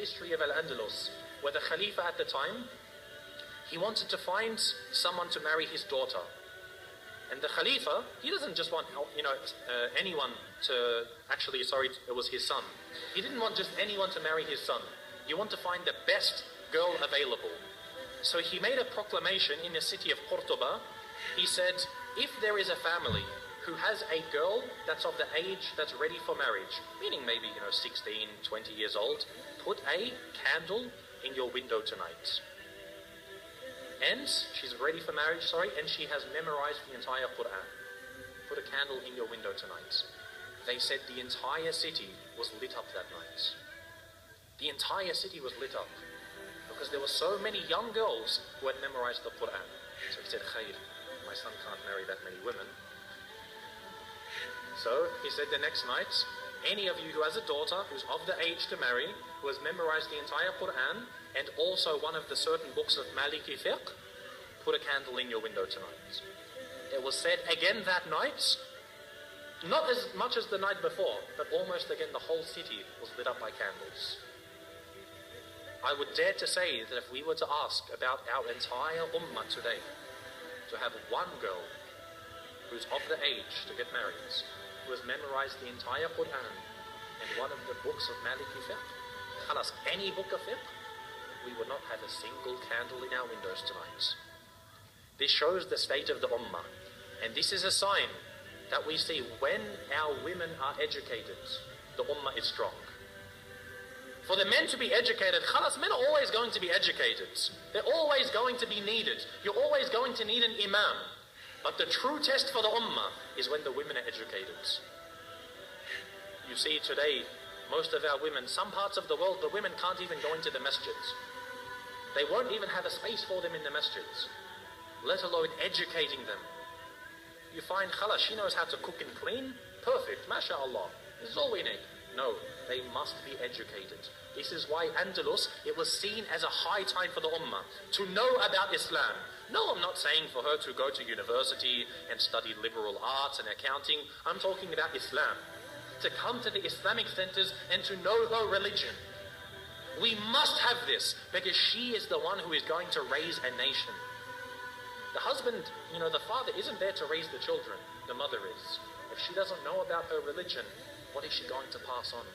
history of Al-Andalus, where the Khalifa at the time, he wanted to find someone to marry his daughter. And the Khalifa, he doesn't just want, anyone to, it was his son. He didn't want just anyone to marry his son. He wanted to find the best girl available. So he made a proclamation in the city of Cordoba. He said, if there is a family who has a girl that's of the age that's ready for marriage, meaning maybe, 16, 20 years old, put a candle in your window tonight. And she's ready for marriage, and she has memorized the entire Quran. Put a candle in your window tonight. They said the entire city was lit up that night. The entire city was lit up because there were so many young girls who had memorized the Quran. So he said, Khair, my son can't marry that many women. So he said the next night, any of you who has a daughter who's of the age to marry, who has memorized the entire Quran, and also one of the certain books of Maliki fiqh, put a candle in your window tonight. It was said again that night, not as much as the night before, but almost again the whole city was lit up by candles. I would dare to say that if we were to ask about our entire ummah today, to have one girl who's of the age to get married, who has memorized the entire Quran and one of the books of Maliki fiqh, khalas, any book of fiqh, we would not have a single candle in our windows tonight. This shows the state of the ummah, and this is a sign that we see when our women are educated, the ummah is strong. For the men to be educated, khalas, men are always going to be educated. They're always going to be needed. You're always going to need an imam. But the true test for the ummah is when the women are educated. You see today, most of our women, some parts of the world, the women can't even go into the masjids. They won't even have a space for them in the masjids, let alone educating them. You find, khalas, she knows how to cook and clean, perfect, mashallah, this is all we need. No, they must be educated. This is why Andalus, it was seen as a high time for the ummah to know about Islam. No, I'm not saying for her to go to university and study liberal arts and accounting. I'm talking about Islam. To come to the Islamic centers and to know her religion. We must have this because she is the one who is going to raise a nation. The husband, the father isn't there to raise the children. The mother is. If she doesn't know about her religion, what is she going to pass on?